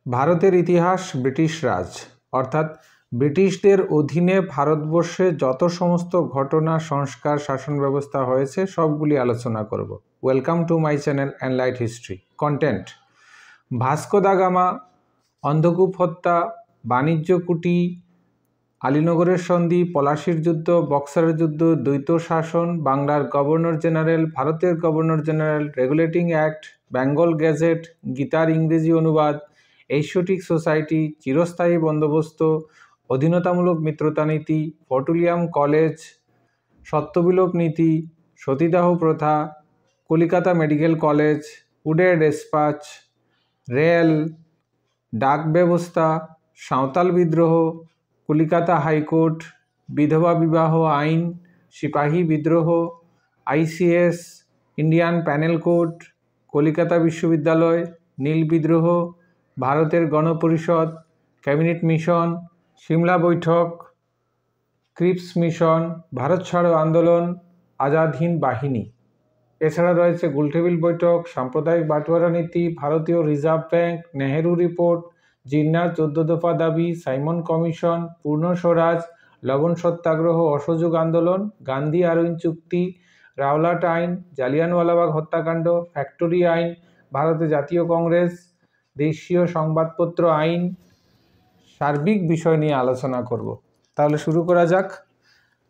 ভারতের ইতিহাস ব্রিটিশ রাজ অর্থাৎ ব্রিটিশদের অধীনে ভারতবর্ষে যত সমস্ত ঘটনা, সংস্কার, শাসন ব্যবস্থা হয়েছে সবগুলি আলোচনা করব। Welcome to my channel enlight history. Content: Vasco da Gama, অন্ধকূপ হত্যা, বাণিজ্য কুটি, আলীনগরের সন্ধি, পলাশির যুদ্ধ, বক্সারের যুদ্ধ, দ্বৈত শাসন, বাংলার গভর্নর জেনারেল, ভারতের governor general, regulating act, Bengal gadget, গীতার ইংরেজি অনুবাদ, এশিয়াটিক সোসাইটি, চিরস্থায়ী বন্দোবস্ত, অধীনতামূলক মিত্রতা নীতি, ফর্টুলিয়াম কলেজ, সত্যবিলোপ নীতি, সতীদাহ প্রথা, Calcutta medical college, উডের dispatch, rail, ডাক ব্যবস্থা, সাঁওতাল বিদ্রোহ, কলিকাতা হাইকোর্ট, বিধবা বিবাহ আইন, সিপাহী বিদ্রোহ, ICS, Indian penal code, Calcutta বিশ্ববিদ্যালয়, নীল বিদ্রোহ, ভারতের গণপরিষদ, ক্যাবিনেট মিশন, সিমলা বৈঠক, ক্রিপস মিশন, ভারত ছাড়ো আন্দোলন, আজাদ হিন্দ বাহিনী। এছাড়া রয়েছে গোলটেবিল বৈঠক, সাম্প্রদায়িক বাটোয়ারা নীতি, ভারতীয় রিজার্ভ ব্যাংক, নেহেরু রিপোর্ট, জিন্নার 14 দফা দাবি, সাইমন কমিশন, পূর্ণ স্বরাজ, লবণ সত্যাগ্রহ, অসহযোগ আন্দোলন, গান্ধী আরউইন চুক্তি, রাওলাট আইন, জালিয়ানওয়ালাবাগ হত্যাকাণ্ড, ফ্যাক্টরি আইন, ভারতে জাতীয় কংগ্রেস, দেশীয় সংবাদপত্র আইন, সার্বিক বিষয় নিয়ে আলোচনা করব। তাহলে শুরু করা যাক।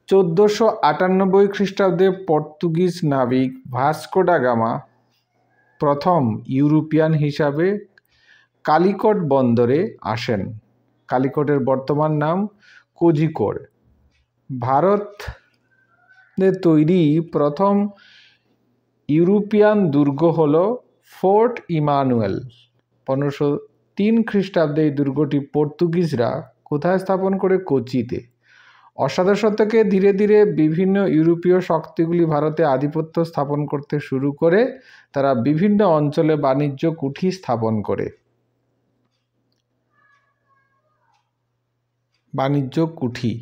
1498 খ্রিস্টাব্দে পর্তুগিজ নাবিক ভাস্কো ডা গামা প্রথম ইউরোপিয়ান হিসাবে কালিকট বন্দরে আসেন। কালিকটের বর্তমান নাম কোঝিকোড়। ভারতে তৈরি প্রথম ইউরোপিয়ান দুর্গ হল ফোর্ট ইমানুয়েল। 1503 খ্রিস্টাব্দে এই দুর্গটি পর্তুগিজরা কোথায় স্থাপন করে? কোচিতে। অষ্টাদশ শতকে ধীরে ধীরে বিভিন্ন ইউরোপীয় শক্তিগুলি ভারতে আধিপত্য স্থাপন করতে শুরু করে। তারা বিভিন্ন অঞ্চলে বাণিজ্য কুঠি স্থাপন করে। বাণিজ্য কুঠি,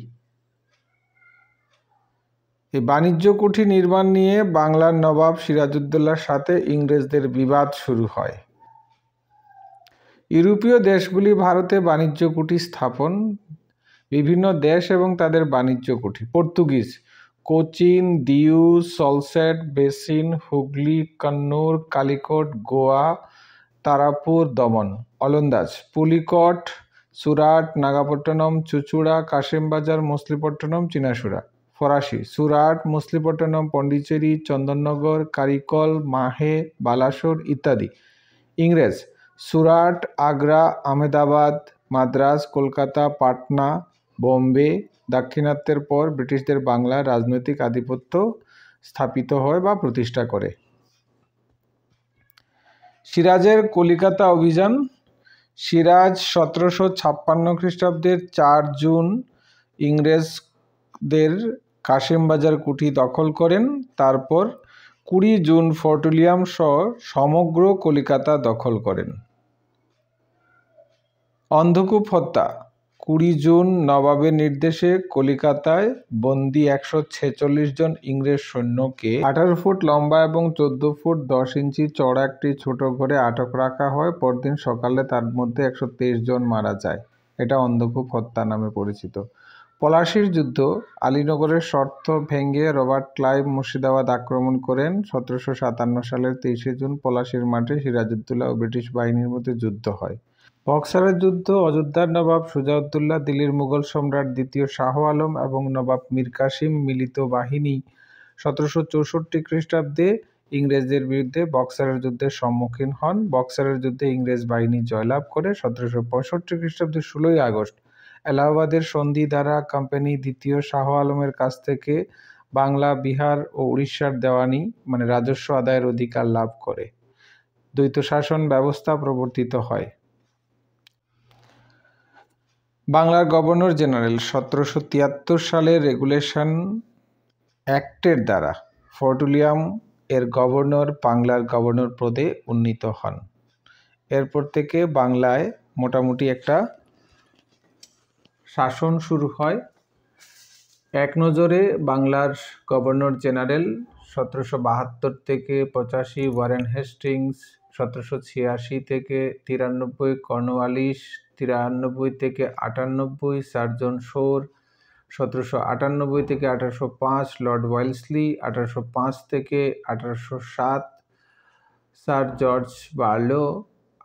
এই বাণিজ্য কুঠি নির্মাণ নিয়ে বাংলার নবাব সিরাজউদ্দৌলার সাথে ইংরেজদের বিবাদ শুরু হয়। ইউরোপীয় দেশগুলি ভারতে বাণিজ্য কুঠি স্থাপন, বিভিন্ন দেশ এবং তাদের বাণিজ্য কুঠি। পর্তুগিজ কোচিন, দিউ, সলসেট, বেসিন, হুগলি, কন্নুর, কালিকট, গোয়া, তারাপুর, দমন। ওলন্দাজ পুলিকট, সুরাট, নাগাপট্টনম, চুচুড়া, কাশিমবাজার, মছলিপট্টনম, চিনাসুরা। ফরাসি সুরাট, মছলিপট্টনম, পন্ডিচেরি, চন্দননগর, কারিকল, মাহে, বালাসোর ইত্যাদি। ইংরেজ সুরাট, আগ্রা, আহমেদাবাদ, মাদ্রাজ, কলকাতা, পাটনা, বোম্বে। দাক্ষিণাত্যের পর ব্রিটিশদের বাংলায় রাজনৈতিক আধিপত্য স্থাপিত হয় বা প্রতিষ্ঠা করে। সিরাজের কলিকাতা অভিযান। সিরাজ 1756 খ্রিস্টাব্দের 4 জুন ইংরেজদের কাশিমবাজার কুঠি দখল করেন। তারপর 20 জুন ফর্টুলিয়াম সহ সমগ্র কলিকাতা দখল করেন। অন্ধকূপ হত্যা। 20 জুন নবাবের নির্দেশে কলিকাতায় বন্দী 146 জন ইংরেজ সৈন্যকে 18 ফুট লম্বা এবং 14 ফুট 10 ইঞ্চি চড়া একটি ছোট ঘরে আটক রাখা হয়। পরদিন সকালে তার মধ্যে 123 জন মারা যায়। এটা অন্ধকূপ হত্যা নামে পরিচিত। পলাশির যুদ্ধ। আলীনগরের শর্ত ভেঙে রবার্ট ক্লাইভ মুর্শিদাবাদ আক্রমণ করেন। 1757 সালের 23 জুন পলাশির মাঠে সিরাজউদ্দৌলা ও ব্রিটিশ বাহিনীর মধ্যে যুদ্ধ হয়। বক্সারের যুদ্ধ। অযোধ্যার নবাব সুজাউদ্দৌলা, দিল্লির মুঘল সম্রাট দ্বিতীয় শাহ আলম এবং নবাব মীর কাসিম মিলিত বাহিনী 1764 খ্রিস্টাব্দে ইংরেজদের বিরুদ্ধে বক্সারের যুদ্ধের সম্মুখীন হন। বক্সারের যুদ্ধে ইংরেজ বাহিনী জয়লাভ করে। 1765 খ্রিস্টাব্দের 16 আগস্ট এলাহাবাদের সন্ধি দ্বারা কোম্পানি দ্বিতীয় শাহ আলমের কাছ থেকে বাংলা, বিহার ও উড়িষ্যার দেওয়ানি মানে রাজস্ব আদায়ের অধিকার লাভ করে। দ্বৈত শাসন ব্যবস্থা প্রবর্তিত হয়। বাংলার গভর্নর জেনারেল 1773 সালের রেগুলেশন অ্যাক্টের দ্বারা ফর্টুলিয়াম এর গভর্নর বাংলার গভর্নর পদে উন্নীত হন। এরপর থেকে বাংলায় মোটামুটি একটা শাসন শুরু হয়। এক নজরে বাংলার গভর্নর জেনারেল 1772 থেকে 85 ওয়ারেন হেস্টিংস, 1786 থেকে 93, কর্নওয়ালিস 93 থেকে 98, সার্জন শোর 1798 থেকে 1805, লর্ড ওয়েলসলি 1805 থেকে 1807, স্যার জর্জ বার্লো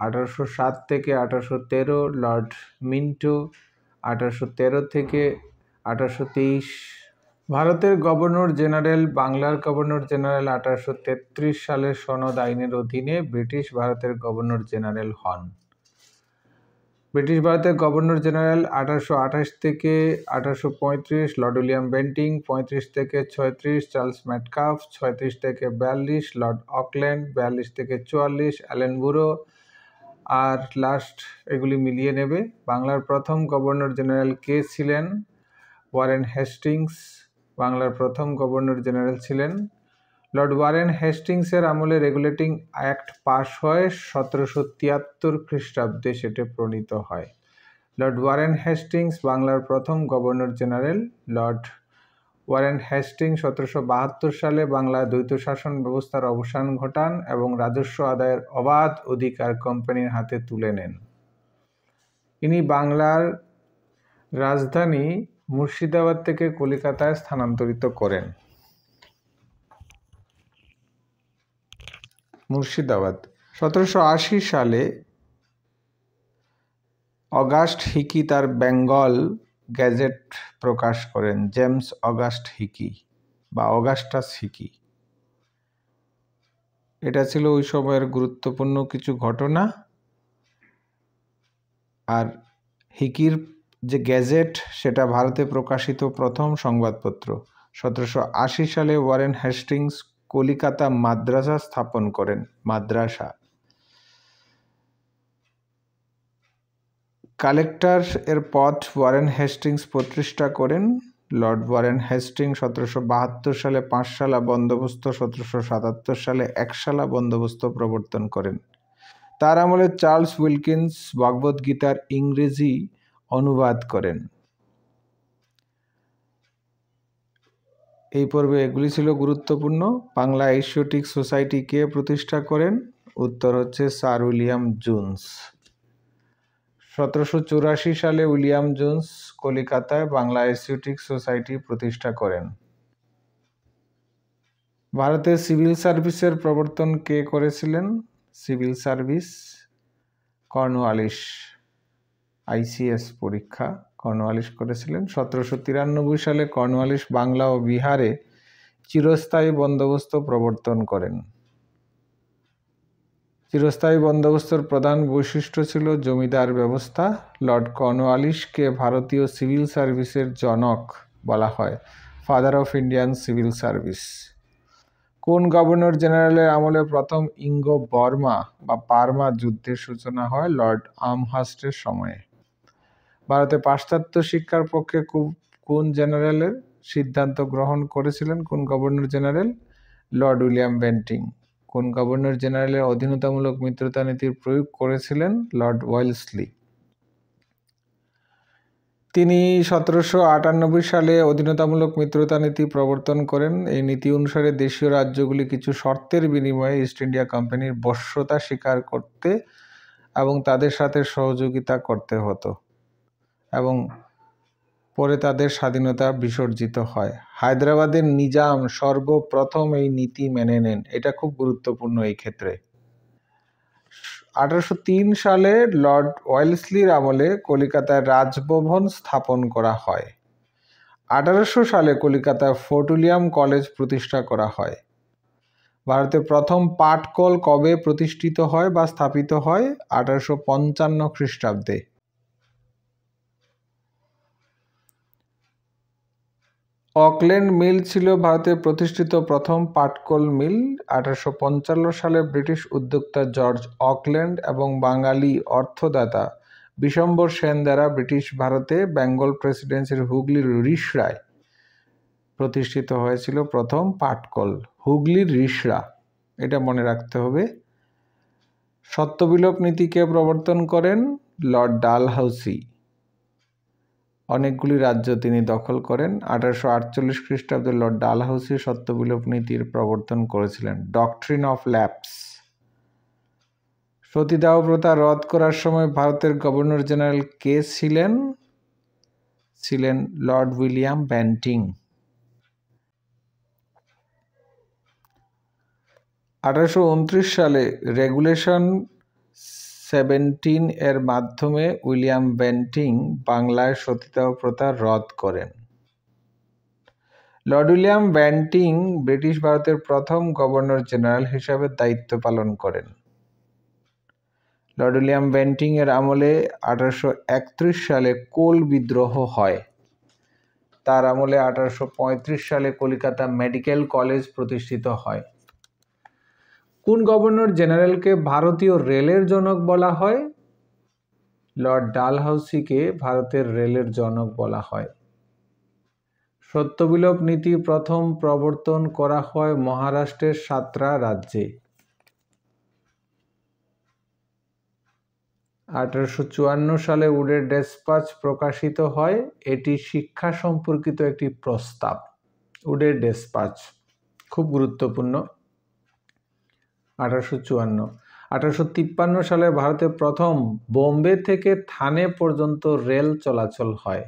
1807 থেকে 1813, লর্ড মিন্টো 1813 থেকে 1823, ভারতের গভর্নর জেনারেল বাংলার গভর্নর জেনারেল 1833 সালের সনদ আইনের অধীনে ব্রিটিশ ভারতের গভর্নর জেনারেল হন। ব্রিটিশ ভারতের গভর্নর জেনারেল 1828 থেকে 1835, লর্ড উইলিয়াম বেন্টিং 35 থেকে 36, চার্লস ম্যাটকাফ 36 থেকে 42, লর্ড অকল্যান্ড 42 থেকে 44, অ্যালেন বুরো আর লাস্ট এগুলি মিলিয়ে নেবে। বাংলার প্রথম গভর্নর জেনারেল কে ছিলেন? ওয়ারেন হেস্টিংস বাংলার প্রথম গভর্নর জেনারেল ছিলেন। লর্ড ওয়ারেন হেস্টিংসের আমলে রেগুলেটিং অ্যাক্ট পাশ হয় 1773 খ্রিস্টাব্দে, সেটা প্রণীত হয়। লর্ড ওয়ারেন হেস্টিংস বাংলার প্রথম governor general. Lord Warren Hastings 1772 সালে বাংলায় দ্বৈত শাসন ব্যবস্থার অবসান ঘটান এবং রাজস্ব আদায়ের অবাধ অধিকার কোম্পানির হাতে তুলে নেন। ইনি বাংলার রাজধানী মুর্শিদাবাদ থেকে কলিকাতায় স্থানান্তরিত করেন। মুর্শিদাবাদ 1780 সালে অগাস্ট হিকি তার বেঙ্গল গ্যাজেট প্রকাশ করেন, জেমস অগাস্ট হিকি বা অগাস্টাস হিকি। এটা ছিল ওই সময়ের গুরুত্বপূর্ণ কিছু ঘটনা। আর হিকির যে গ্যাজেট সেটা ভারতে প্রকাশিত প্রথম সংবাদপত্র। 1780 সালে ওয়ারেন হেস্টিংস কলিকাতা মাদ্রাসা স্থাপন করেন। মাদ্রাসা কালেক্টর এর পদ ওয়ারেন হেস্টিংস প্রতিষ্ঠা করেন। লর্ড ওয়ারেন হেস্টিংস 1772 সালে 5 শালা বন্দোবস্ত, 1777 সালে 1 শালা বন্দোবস্ত প্রবর্তন করেন। তার আমলে চার্লস উইলকিন্স ভগবদ গীতার ইংরেজি অনুবাদ করেন। এই পর্বে এগুলি ছিল গুরুত্বপূর্ণ। বাংলা এশিয়াটিক সোসাইটি কে প্রতিষ্ঠা করেন? উত্তর হচ্ছে স্যার উইলিয়াম জোন্স। 1784 সালে উইলিয়াম জোন্স কলিকাতায় বাংলা এশিয়াটিক সোসাইটি প্রতিষ্ঠা করেন। ভারতের সিভিল সার্ভিসের প্রবর্তন কে করেছিলেন? Civil service Cornwallis. আইসিএস পরীক্ষা কর্নওয়ালিস করেছিলেন। 1793 সালে কর্নওয়ালিস বাংলা ও বিহারে চিরস্থায়ী বন্দোবস্ত প্রবর্তন করেন। চিরস্থায়ী বন্দোবস্তের প্রধান বৈশিষ্ট্য ছিল জমিদার ব্যবস্থা। লর্ড কর্নওয়ালিসকে ভারতীয় সিভিল সার্ভিসের জনক বলা হয়, father of Indian civil service. কোন গভর্নর জেনারেলের আমলে প্রথম ইঙ্গ বর্মা বা বার্মা যুদ্ধের সূচনা হয়? লর্ড আমহার্স্টের সময়ে। ভারতে পাশ্চাত্য শিক্ষার পক্ষে কোন জেনারেলের সিদ্ধান্ত গ্রহণ করেছিলেন? কোন governor general? Lord William Bentinck. কোন গভর্নর জেনারেলের অধীনতামূলক মিত্রতা নীতির প্রয়োগ করেছিলেন? Lord Wellesley. তিনি 1798 সালে অধীনতামূলক মিত্রতা নীতি প্রবর্তন করেন। এই নীতি অনুসারে দেশীয় রাজ্যগুলি কিছু শর্তের বিনিময়ে ইস্ট ইন্ডিয়া কোম্পানির বশ্যতা স্বীকার করতে এবং তাদের সাথে সহযোগিতা করতে হতো এবং পরে তাদের স্বাধীনতা বিসর্জিত হয়। হায়দ্রাবাদের নিজাম সর্বপ্রথম এই নীতি মেনে নেন। এটা খুব গুরুত্বপূর্ণ এই ক্ষেত্রে। 1803 সালে লর্ড ওয়েলসলির আমলে কলিকাতায় রাজভবন স্থাপন করা হয়। 1800 সালে কলিকাতায় ফোর্ট উইলিয়াম কলেজ প্রতিষ্ঠা করা হয়। ভারতে প্রথম পাটকল কবে প্রতিষ্ঠিত হয় বা স্থাপিত হয়? 1855 খ্রিস্টাব্দে। অকল্যান্ড মিল ছিল ভারতে প্রতিষ্ঠিত প্রথম পাটকল মিল। 1855 সালে ব্রিটিশ উদ্যোক্তা জর্জ অকল্যান্ড এবং বাঙালি অর্থদাতা বিশম্বর সেন দ্বারা ব্রিটিশ ভারতে বেঙ্গল প্রেসিডেন্সির হুগলির রিষড়ায় প্রতিষ্ঠিত হয়েছিল প্রথম পাটকল। হুগলির রিষড়া, এটা মনে রাখতে হবে। সত্যবিলোপ নীতিকে প্রবর্তন করেন লর্ড ডালহাউসি। অনেকগুলি রাজ্য তিনি দখল করেন। 1848 খ্রিস্টাব্দে লর্ড ডালহাউসি সত্যবিলোপ নীতির প্রবর্তন করেছিলেন, ডক্ট্রিন অফ ল্যাপস। সতীদাহ প্রথা রদ করার সময় ভারতের গভর্নর জেনারেল কে ছিলেন? ছিলেন লর্ড উইলিয়াম বেন্টিং। 1829 সালে রেগুলেশন 17 এর মাধ্যমে উইলিয়াম বেন্টিং বাংলায় সতীদাহ প্রথা রদ করেন। লর্ড উইলিয়াম বেন্টিং ব্রিটিশ ভারতের প্রথম গভর্নর জেনারেল হিসাবে দায়িত্ব পালন করেন। লর্ড উইলিয়াম বেন্টিং এর আমলে 1831 সালে কোল বিদ্রোহ হয়। তার আমলে 1835 সালে কলকাতা মেডিকেল কলেজ প্রতিষ্ঠিত হয়। কোন গভর্নর জেনারেলকে ভারতীয় রেলের জনক বলা হয়? লর্ড ডালহাউসিকে ভারতের রেলের জনক বলা হয়। সত্যবিলোপ নীতি প্রথম প্রবর্তন করা হয় মহারাষ্ট্রের সাতরা রাজ্যে। 1854 সালে উডের ডেসপাচ প্রকাশিত হয়। এটি শিক্ষা সম্পর্কিত একটি প্রস্তাব। উডের ডেসপাচ খুব গুরুত্বপূর্ণ। 1854। 1853 সালে ভারতে প্রথম বোম্বে থেকে থানে পর্যন্ত রেল চলাচল হয়।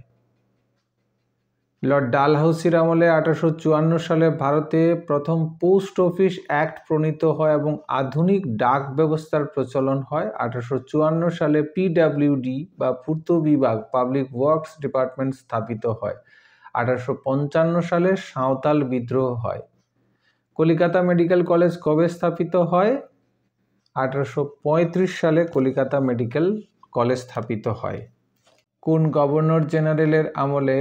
লর্ড ডালহাউসির আমলে 1854 সালে ভারতে প্রথম পোস্ট অফিস অ্যাক্ট প্রণীত হয় এবং আধুনিক ডাক ব্যবস্থার প্রচলন হয়। 1854 সালে PWD বা পূর্ত বিভাগ পাবলিক ওয়ার্কস ডিপার্টমেন্ট স্থাপিত হয়। 1855 সালে সাঁওতাল বিদ্রোহ হয়। কলিকাতা মেডিকেল কলেজ কবে স্থাপিত হয়? 1835 সালে কলিকাতা মেডিকেল কলেজ স্থাপিত হয়। কোন গভর্নর জেনারেলের আমলে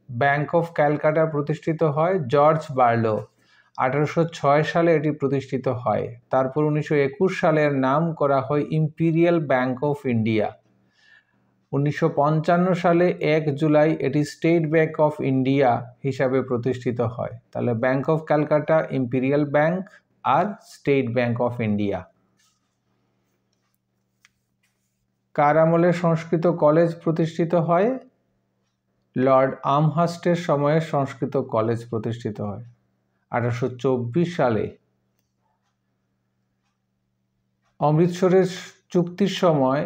ব্যাংক অফ ক্যালকাটা প্রতিষ্ঠিত হয়? George Barlow. 1806 সালে এটি প্রতিষ্ঠিত হয়। তারপর 1921 সালের নাম করা হয় ইম্পিরিয়াল ব্যাংক অফ ইন্ডিয়া। 1955 সালে 1 জুলাই এটি স্টেট ব্যাংক অফ ইন্ডিয়া হিসাবে প্রতিষ্ঠিত হয়। তাহলে Bank of Calcutta, Imperial Bank আর স্টেট ব্যাংক অফ ইন্ডিয়া। কার আমলে সংস্কৃত কলেজ প্রতিষ্ঠিত হয়? লর্ড আমহার্স্টের সময়ে সংস্কৃত কলেজ প্রতিষ্ঠিত হয়। 1824 সালে অমৃতসরের চুক্তির সময়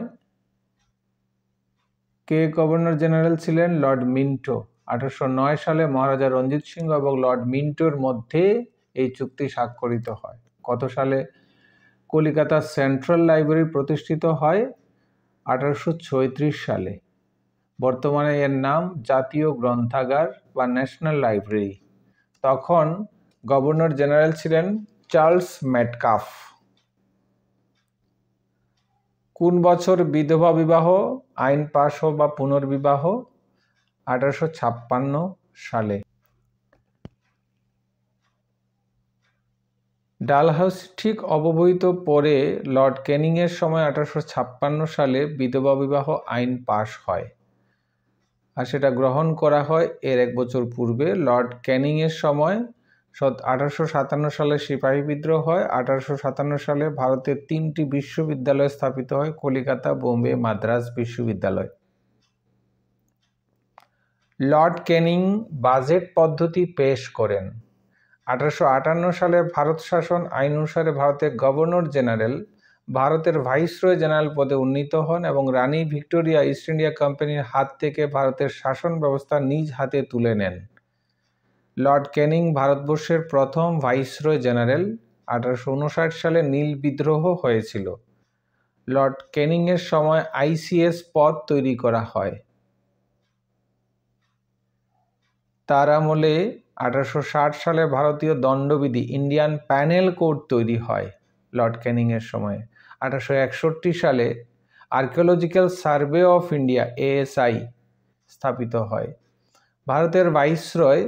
কে গভর্নর জেনারেল ছিলেন? Lord Minto. 1809 সালে মহারাজা রঞ্জিত সিংহ এবং লর্ড মিন্টোর মধ্যে এই চুক্তি স্বাক্ষরিত হয়। কত সালে কলিকাতা সেন্ট্রাল লাইব্রেরি প্রতিষ্ঠিত হয়? 1836 সালে। বর্তমানে এর নাম জাতীয় গ্রন্থাগার বা ন্যাশনাল লাইব্রেরি। তখন গভর্নর জেনারেল ছিলেন চার্লস মেটকাফ। কোন বছর বিধবা বিবাহ আইন পাশ বা পুনর্বিবাহ? 1856 সালে। ডালহাউসি ঠিক অব্যবহিত পরে লর্ড ক্যানিংয়ের সময় 1856 সালে বিধবা বিবাহ আইন পাশ হয়, আর সেটা গ্রহণ করা হয় এর 1 বছর পূর্বে। লর্ড ক্যানিংয়ের সময় 1857 সালে সিপাহী বিদ্রোহ হয়। 1857 সালে ভারতের 3টি বিশ্ববিদ্যালয় স্থাপিত হয়: কলিকাতা, বোম্বে, মাদ্রাজ বিশ্ববিদ্যালয়। লর্ড ক্যানিং বাজেট পদ্ধতি পেশ করেন। 1858 সালে ভারত শাসন আইন অনুসারে ভারতের গভর্নর জেনারেল ভারতের ভাইসরয় জেনারেল পদে উন্নীত হন এবং রানী ভিক্টোরিয়া ইস্ট ইন্ডিয়া কোম্পানির হাত থেকে ভারতের শাসন ব্যবস্থা নিজ হাতে তুলে নেন। লর্ড ক্যানিং ভারতবর্ষের প্রথম ভাইসরয় জেনারেল। 1859 সালে নীল বিদ্রোহ হয়েছিল। লর্ড ক্যানিংয়ের সময় ICS পদ তৈরি করা হয়। তার আমলে 1860 সালে ভারতীয় দণ্ডবিধি ইন্ডিয়ান প্যানেল কোড তৈরি হয় লর্ড ক্যানিংয়ের সময়। 1861 সালে archaeological survey of India ASI স্থাপিত হয়। ভারতের ভাইসরয়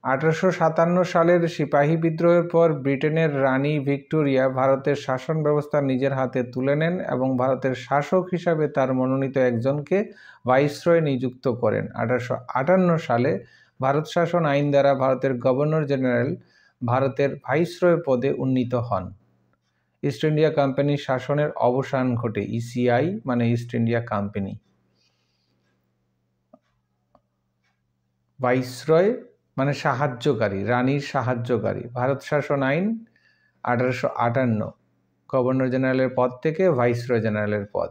1857 সালের সিপাহী বিদ্রোহের পর ব্রিটেনের রানী ভিক্টোরিয়া ভারতের শাসন ব্যবস্থা নিজের হাতে তুলে নেন এবং ভারতের শাসক হিসাবে তার মনোনীত একজনকে ভাইসরয় নিযুক্ত করেন। 1858 সালে ভারত শাসন আইন দ্বারা ভারতের গভর্নর জেনারেল ভারতের ভাইসরয় পদে উন্নীত হন। ইস্ট ইন্ডিয়া কোম্পানির শাসনের অবসান ঘটে। ECI মানে ইস্ট ইন্ডিয়া কোম্পানি। ভাইসরয় মানে সাহায্যকারী, রানীর সাহায্যকারী। ভারত শাসন আইন 1858। গভর্নর জেনারেলের পদ থেকে ভাইসরয় জেনারেলের পদ।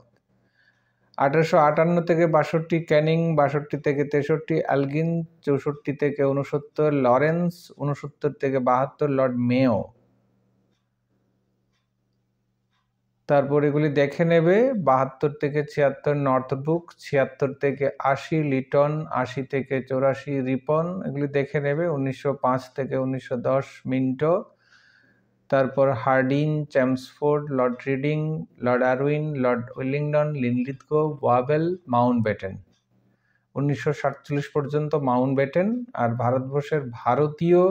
1858 থেকে 62 ক্যানিং, 62 থেকে 63 এলগিন, 64 থেকে 69 লরেন্স, 69 থেকে 72 লর্ড মেয়ো। তারপর এগুলি দেখে নেবে। 72 থেকে 76 নর্থব্রুক, 76 থেকে 80 লিটন, 80 থেকে 84 রিপন, এগুলি দেখে নেবে। 1905 থেকে 1910 মিন্টো, তারপর Harding, Chelmsford, Lord Reading, Lord Irwin, Lord Willingdon, Linlithgow, Wavell, Mountbatten. 1947 পর্যন্ত মাউন্টব্যাটেন। আর ভারতবর্ষের ভারতীয়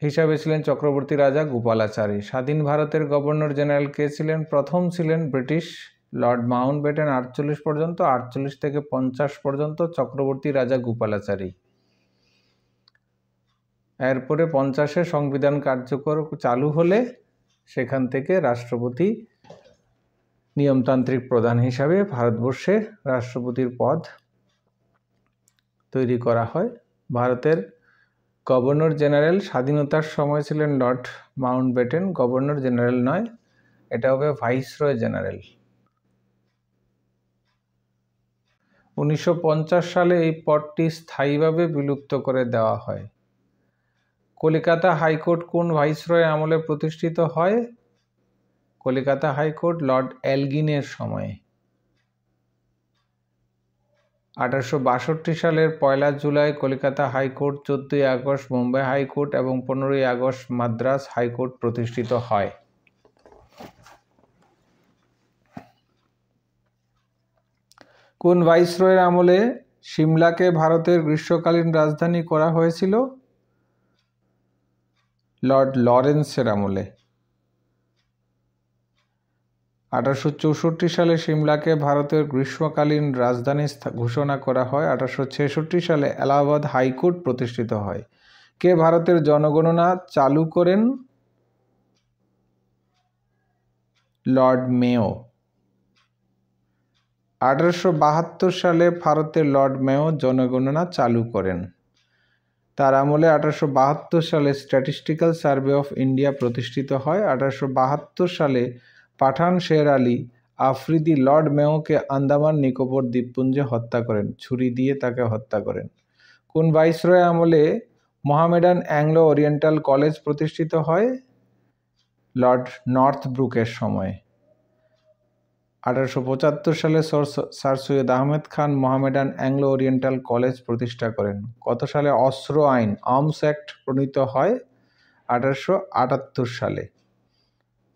হিসাবে ছিলেন চক্রবর্তী রাজা গোপালাচারী। স্বাধীন ভারতের গভর্নর জেনারেল কে ছিলেন? প্রথম ছিলেন ব্রিটিশ লর্ড মাউন্টব্যাটেন 48 পর্যন্ত, 48 থেকে 50 পর্যন্ত চক্রবর্তী রাজা গোপালাচারী। এরপরে 50-এ সংবিধান কার্যকর চালু হলে সেখান থেকে রাষ্ট্রপতি নিয়মতান্ত্রিক প্রধান হিসাবে ভারতবর্ষে রাষ্ট্রপতির পদ তৈরি করা হয়। ভারতের গভর্নর জেনারেল স্বাধীনতার সময় ছিলেন লর্ড মাউন্টব্যাটেন, গভর্নর জেনারেল নয়, এটা হবে ভাইসরয় জেনারেল। 1950 সালে এই পদটি স্থায়ীভাবে বিলুপ্ত করে দেওয়া হয়। কলকাতা হাইকোর্ট কোন ভাইসরয় আমলে প্রতিষ্ঠিত হয়? কলকাতা হাইকোর্ট লর্ড এলগিনের সময়ে। 1862 সালের 1 July Kolkata high court, 14 August Mumbai high court এবং 15 আগস্ট মাদ্রাস হাইকোর্ট প্রতিষ্ঠিত হয়। কোন ভাইসরয়ের আমলে সিমলাকে ভারতের গ্রীষ্মকালীন রাজধানী করা হয়েছিল? লর্ড লরেন্সের আমলে। 1864 সালে সিমলাকে ভারতের গ্রীষ্মকালীন রাজধানী ঘোষণা করা হয়। 1866 সালে এলাহাবাদ হাইকোর্ট প্রতিষ্ঠিত হয়। কে ভারতের জনগণনা চালু করেন? Lord Mayo. 1872 সালে ভারতের লর্ড মেয়ো জনগণনা চালু করেন। তার আমলে 1872 সালে স্ট্যাটিস্টিক্যাল সার্ভে অফ ইন্ডিয়া প্রতিষ্ঠিত হয়। 1872 সালে পাঠান শের আলী আফ্রিদি লর্ড মেয়োকে আন্দামান নিকোবর দ্বীপপুঞ্জে হত্যা করেন, ছুরি দিয়ে তাকে হত্যা করেন। কোন ভাইসরয় আমলে মোহামেডান অ্যাংলো ওরিয়েন্টাল কলেজ প্রতিষ্ঠিত হয়? লর্ড নর্থব্রুকের সময়। 1875 সালে sir Syed Ahmed Khan Mohammedan Anglo oriental college প্রতিষ্ঠা করেন। কত সালে অস্ত্র আইন আর্মস অ্যাক্ট প্রণীত হয়? 1878 সালে।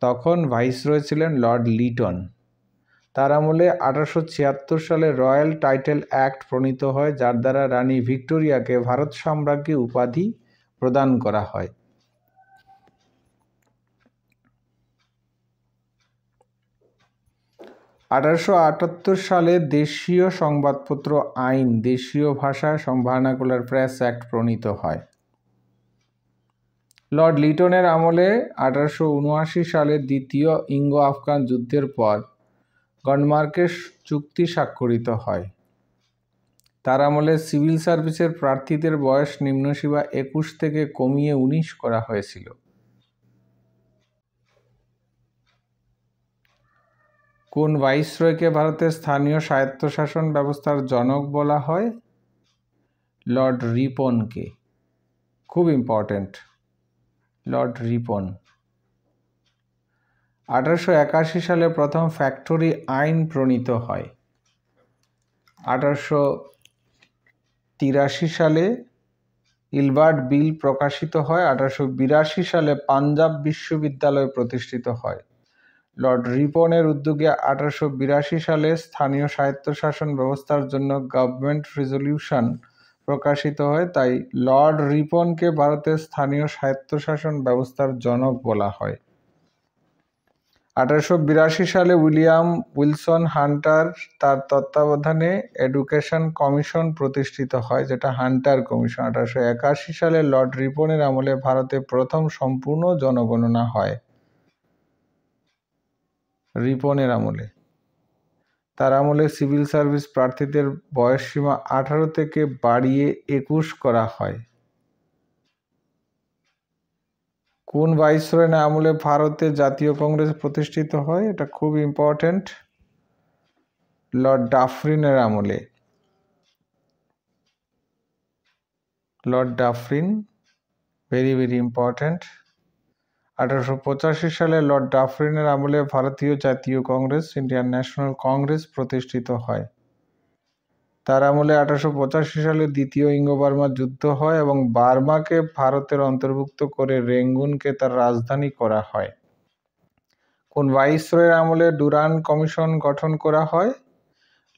তখন ভাইসরয় ছিলেন লর্ড লিটন। তার আমলে 1876 সালে রয়্যাল টাইটেল অ্যাক্ট প্রণীত হয়, যার দ্বারা রানী ভিক্টোরিয়াকে ভারত সাম্রাজ্ঞী উপাধি প্রদান করা হয়। 1878 সালে দেশীয় সংবাদপত্র আইন, দেশীয় ভাষায় ভার্নাকুলার প্রেস অ্যাক্ট প্রণীত হয়। লর্ড লিটনের আমলে 1879 সালে দ্বিতীয় ইঙ্গো আফগান যুদ্ধের পর গন্ডমার্কের চুক্তি স্বাক্ষরিত হয়। তার আমলে সিভিল সার্ভিসের প্রার্থীদের বয়স নিম্নসীমা 21 থেকে কমিয়ে 19 করা হয়েছিল। কোন ভাইসরয়কে ভারতের স্থানীয় স্বায়ত্তশাসন ব্যবস্থার জনক বলা হয়? লর্ড রিপনকে। খুব ইম্পর্টেন্ট, লর্ড রিপন। 1881 সালে প্রথম ফ্যাক্টরি আইন প্রণীত হয়। 1883 সালে ইলবার্ট বিল প্রকাশিত হয়। 1882 সালে পাঞ্জাব বিশ্ববিদ্যালয় প্রতিষ্ঠিত হয়। লর্ড রিপনের উদ্যোগে 1882 সালে স্থানীয় স্বায়ত্তশাসন ব্যবস্থার জন্য গভর্নমেন্ট রেজলিউশন প্রকাশিত হয়। তাই লর্ড রিপনকে ভারতের স্থানীয় স্বায়ত্তশাসন ব্যবস্থার জনক বলা হয়। 1882 সালে উইলিয়াম উইলসন হান্টার তার তত্ত্বাবধানে এডুকেশন কমিশন প্রতিষ্ঠিত হয়, যেটা হান্টার কমিশন। 1881 সালে লর্ড রিপনের আমলে ভারতে প্রথম সম্পূর্ণ জনগণনা হয়। রিপনের আমলে। তার আমলে সিভিল সার্ভিস প্রার্থীদের বয়সসীমা 18 থেকে বাড়িয়ে 21 করা হয়। কোন ভাইসরয়ের আমলে ভারতে জাতীয় কংগ্রেস প্রতিষ্ঠিত হয়? এটা খুব ইম্পর্টেন্ট, লর্ড ডাফরিনের আমলে। Lord Dufferin, very very important. 1885 সালে লর্ড ডাফরিনের আমলে ভারতীয় জাতীয় কংগ্রেস, ইন্ডিয়ান ন্যাশনাল কংগ্রেস প্রতিষ্ঠিত হয়। তার আমলে 1885 সালে দ্বিতীয় ইঙ্গো-বার্মা যুদ্ধ হয় এবং বার্মাকে ভারতের অন্তর্ভুক্ত করে রেঙ্গুনকে তার রাজধানী করা হয়। কোন ভাইসরয়ের আমলে ডুরান্ড কমিশন গঠন করা হয়?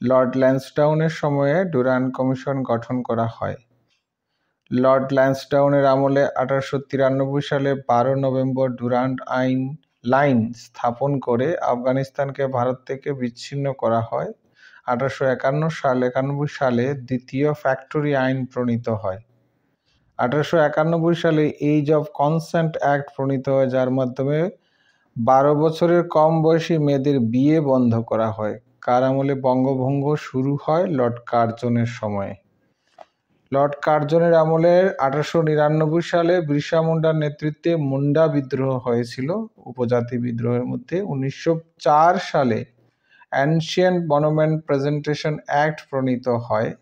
লর্ড ল্যান্সডাউনের সময়ে ডুরান্ড কমিশন গঠন করা হয়। লর্ড ল্যান্সডাউনের আমলে 1893 সালে 12 নভেম্বর ডুরান্ড লাইন স্থাপন করে আফগানিস্তানকে ভারত থেকে বিচ্ছিন্ন করা হয়। 1891 সালে দ্বিতীয় ফ্যাক্টরি আইন প্রণীত হয়। 1891 সালে এজ অফ কনসেন্ট অ্যাক্ট প্রণীত হয়, যার মাধ্যমে 12 বছরের কম বয়সী মেয়েদের বিয়ে বন্ধ করা হয়। কার আমলে বঙ্গভঙ্গ শুরু হয়? লর্ড কার্জনের সময়ে। লর্ড কার্জনের আমলে 1899 সালে বিরসা মুন্ডার নেতৃত্বে মুন্ডা বিদ্রোহ হয়েছিল, উপজাতি বিদ্রোহের মধ্যে। 1904 সালে অ্যানশিয়েন্ট মনুমেন্ট প্রেজেন্টেশন অ্যাক্ট প্রণীত হয়।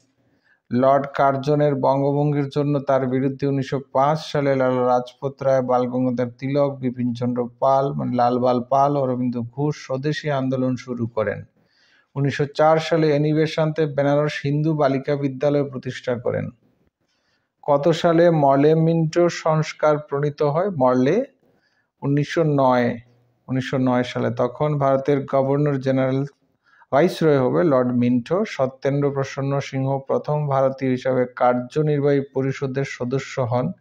লর্ড কার্জনের বঙ্গভঙ্গের জন্য তার বিরুদ্ধে 1905 সালে লালা লাজপত রায়, বাল গঙ্গাধর তিলক, বিপিনচন্দ্র পাল লালবাল পাল, অরবিন্দ ঘোষ স্বদেশী আন্দোলন শুরু করেন। 1904 সালে এনি বেসান্তে বেনারস হিন্দু বালিকা বিদ্যালয় প্রতিষ্ঠা করেন। কত সালে মর্লে মিন্টো সংস্কার প্রণীত হয়? মর্লে 1909 সালে। তখন ভারতের গভর্নর জেনারেল ভাইসরয় হবে লর্ড মিন্টো। সত্যেন্দ্র প্রসন্ন সিংহ প্রথম ভারতীয় হিসাবে কার্যনির্বাহী পরিষদের সদস্য হন।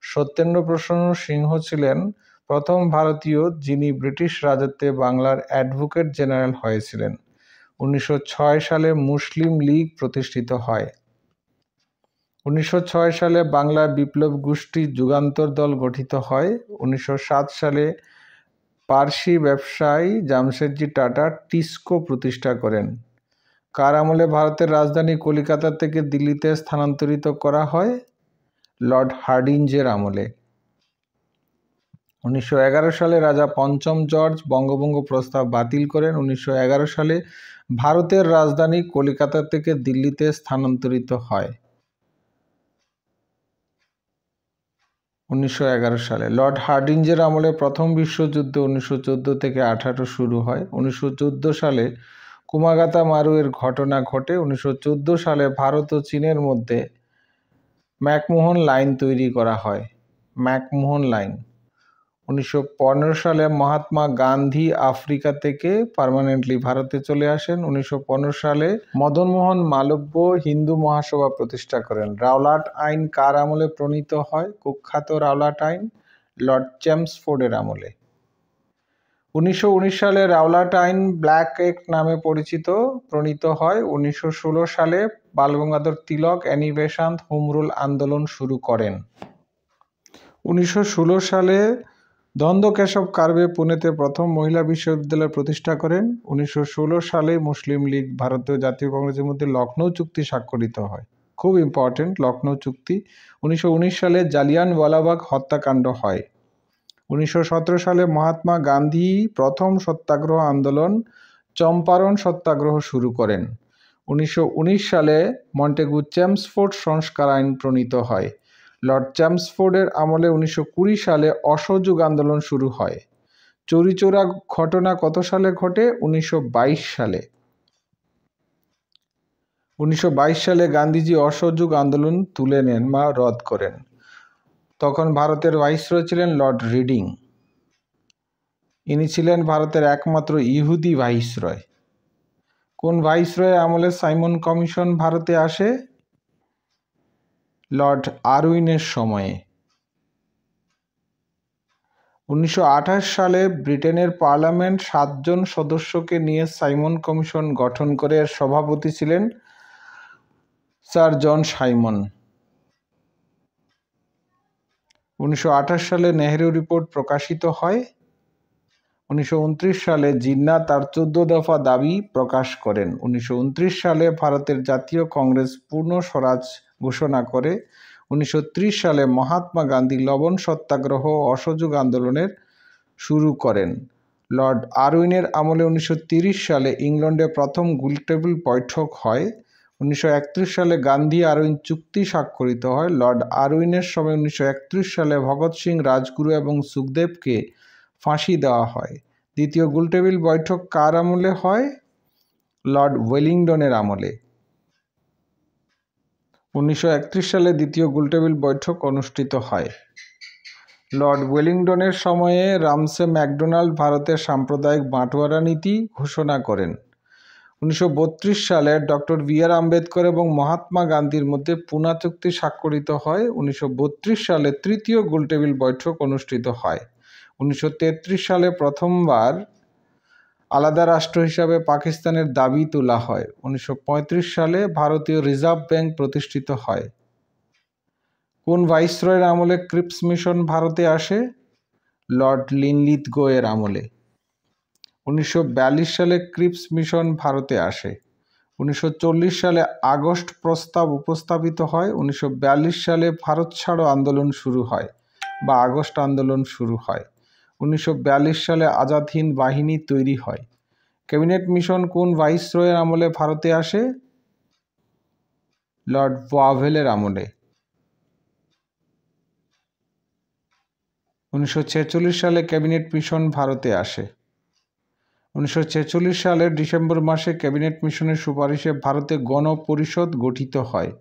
সত্যেন্দ্র প্রসন্ন সিংহ ছিলেন প্রথম ভারতীয় যিনি ব্রিটিশ রাজত্বে বাংলার অ্যাডভোকেট জেনারেল হয়েছিলেন। 1906 সালে মুসলিম লীগ প্রতিষ্ঠিত হয়। 1906 সালে বাংলার বিপ্লব গোষ্ঠী যুগান্তর দল গঠিত হয়। 1907 সালে পার্সি ব্যবসায়ী জামশেদজি টাটা টিসকো প্রতিষ্ঠা করেন। কার আমলে ভারতের রাজধানী কলিকাতা থেকে দিল্লিতে স্থানান্তরিত করা হয়? লর্ড হার্ডিঞ্জের আমলে। 1911 সালে রাজা পঞ্চম জর্জ বঙ্গভঙ্গ প্রস্তাব বাতিল করেন। 1911 সালে ভারতের রাজধানী কলিকাতা থেকে দিল্লিতে স্থানান্তরিত হয়। 1911 সালে লর্ড হার্ডিঞ্জের আমলে প্রথম বিশ্বযুদ্ধ 1914 থেকে 18 শুরু হয়। 1914 সালে কুমাগাতা মারুয়ের ঘটনা ঘটে। 1914 সালে ভারত ও চীনের মধ্যে ম্যাকমোহন লাইন তৈরি করা হয়। McMahon line. 1915 সালে মহাত্মা গান্ধী আফ্রিকা থেকে পার্মানেন্টলি ভারতে চলে আসেন। 1915 সালে মদন মোহন মালব্য হিন্দু মহাসভা প্রতিষ্ঠা করেন। রাওলাট আইন কার আমলে প্রণীত হয়? কুখ্যাত রাওলাট আইন লর্ড চেমসফোর্ডের আমলে। 1919 সালে রাওলাট আইন ব্ল্যাক অ্যাক্ট নামে পরিচিত প্রণীত হয়। 1916 সালে বালগঙ্গাধর তিলক অ্যানি বেসান্ত হোম রুল আন্দোলন শুরু করেন। 1916 সালে দ্বন্দ্ব-কেশব কার্ভে পুনেতে প্রথম মহিলা বিশ্ববিদ্যালয় প্রতিষ্ঠা করেন। 1916 সালে মুসলিম লীগ ভারতীয় জাতীয় কংগ্রেসের মধ্যে লখনৌ চুক্তি স্বাক্ষরিত হয়। খুব ইম্পর্টেন্ট লখনৌ চুক্তি। 1919 সালে জালিয়ানওয়ালাবাগ হত্যাকাণ্ড হয়। 1917 সালে মহাত্মা গান্ধী প্রথম সত্যাগ্রহ আন্দোলন চম্পারণ সত্যাগ্রহ শুরু করেন। 1919 সালে মন্টেগু চেমসফোর্ড সংস্কার আইন প্রণীত হয়। লর্ড চেমসফোর্ডের আমলে 1920 সালে অসহযোগ আন্দোলন শুরু হয়। চৌরিচৌরা ঘটনা কত সালে ঘটে? 1922 সালে। 1922 সালে গান্ধীজি অসহযোগ আন্দোলন তুলে নেন বা রদ করেন। তখন ভারতের ভাইসরয় ছিলেন লর্ড রিডিং। ইনি ছিলেন ভারতের একমাত্র ইহুদি ভাইসরয়। কোন ভাইসরয় আমলে সাইমন কমিশন ভারতে আসে? লর্ড আরউইনের সময়ে। 1928 সালে ব্রিটেনের পার্লামেন্ট 7 জন সদস্যকে নিয়ে সাইমন কমিশন গঠন করে এর সভাপতি ছিলেন স্যার জন সাইমন। 1928 সালে নেহেরু রিপোর্ট প্রকাশিত হয়। 1929 সালে জিন্নাহ তার 14 দফা দাবি প্রকাশ করেন। 1929 সালে ভারতের জাতীয় কংগ্রেস পূর্ণ স্বরাজ ঘোষণা করে। 1930 সালে মহাত্মা গান্ধী লবণ সত্যাগ্রহ ও অসহযোগ আন্দোলনের শুরু করেন। লর্ড আরউইনের আমলে 1930 সালে ইংল্যান্ডে প্রথম গোলটেবিল বৈঠক হয়। 1931 সালে গান্ধী আরউইন চুক্তি স্বাক্ষরিত হয়। লর্ড আরউইনের সময় 1931 সালে ভগৎ সিং, রাজগুরু এবং সুখদেবকে ফাঁসি দেওয়া হয়। দ্বিতীয় গোলটেবিল বৈঠক কার আমলে হয়? লর্ড ওয়েলিংটনের আমলে। 1931 সালে দ্বিতীয় গোলটেবিল বৈঠক অনুষ্ঠিত হয়। লর্ড ওয়েলিংটনের সময়ে রামসে ম্যাকডোনাল্ড ভারতের সাম্প্রদায়িক বাঁটোয়ারা নীতি ঘোষণা করেন। 1932 সালে ডক্টর বি.আর. আম্বেদকর এবং মহাত্মা গান্ধীর মধ্যে পুনা চুক্তি স্বাক্ষরিত হয়। 1932 সালে তৃতীয় গোলটেবিল বৈঠক অনুষ্ঠিত হয়। 1933 সালে প্রথমবার আলাদা রাষ্ট্র হিসাবে পাকিস্তানের দাবি তোলা হয়। 1935 সালে ভারতীয় রিজার্ভ ব্যাংক প্রতিষ্ঠিত হয়। কোন ভাইসরয়ের আমলে ক্রিপস মিশন ভারতে আসে? লর্ড লিনলিথগো এর আমলে। 1942 সালে ক্রিপস মিশন ভারতে আসে। 1940 সালে আগস্ট প্রস্তাব উপস্থাপিত হয়। 1942 সালে ভারত ছাড়ো আন্দোলন শুরু হয় বা আগস্ট আন্দোলন শুরু হয়। 1942 সালে আজাদ হিন্দ বাহিনী তৈরি হয়। ক্যাবিনেট মিশন কোন ভাইসরয়ের আমলে ভারতে আসে? লর্ড ওয়াভেলের আমলে। 1946 সালে ক্যাবিনেট মিশন ভারতে আসে। 1946 সালের ডিসেম্বর মাসে ক্যাবিনেট মিশনের সুপারিশে ভারতে গণপরিষদ গঠিত হয়।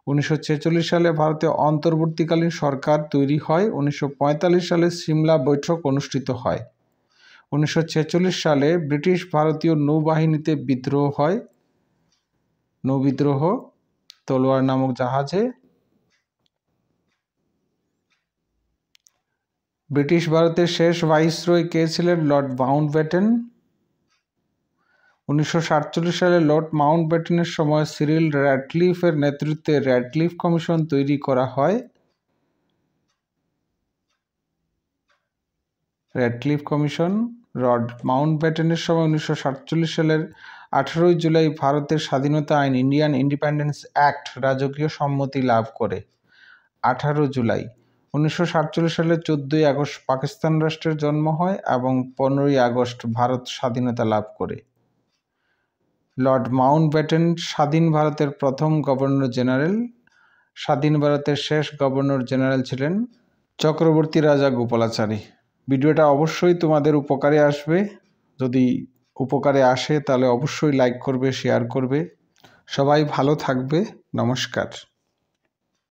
1946 সালে ভারতে অন্তর্বর্তীকালীন সরকার তৈরি হয়। 1945 সালে সিমলা বৈঠক অনুষ্ঠিত হয়। 1946 সালে ব্রিটিশ ভারতীয় নৌবাহিনীতে বিদ্রোহ হয়। নৌবিদ্রোহ তলোয়ার নামক জাহাজে। ব্রিটিশ ভারতের শেষ ভাইসরয় কে ছিলেন? Lord Mountbatten. 1947 সালে লর্ড মাউন্টব্যাটেনের সময় সিরিল র্যাডক্লিফের নেতৃত্বে র্যাডক্লিফ কমিশন তৈরি করা হয়। Radcliffe commission. লর্ড মাউন্টব্যাটেনের সময় 1947 সালের 18 জুলাই ভারতের স্বাধীনতা আইন ইন্ডিয়ান ইন্ডিপেন্ডেন্স অ্যাক্ট রাজকীয় সম্মতি লাভ করে। 18 জুলাই। 1947 সালের 14 আগস্ট পাকিস্তান রাষ্ট্রের জন্ম হয় এবং 15 আগস্ট ভারত স্বাধীনতা লাভ করে। লর্ড মাউন্টব্যাটেন স্বাধীন ভারতের প্রথম গভর্নর জেনারেল। স্বাধীন ভারতের শেষ গভর্নর জেনারেল ছিলেন চক্রবর্তী রাজা গোপালাচারী। ভিডিওটা অবশ্যই তোমাদের উপকারে আসবে। যদি উপকারে আসে তাহলে অবশ্যই লাইক করবে, শেয়ার করবে। সবাই ভালো থাকবে। নমস্কার।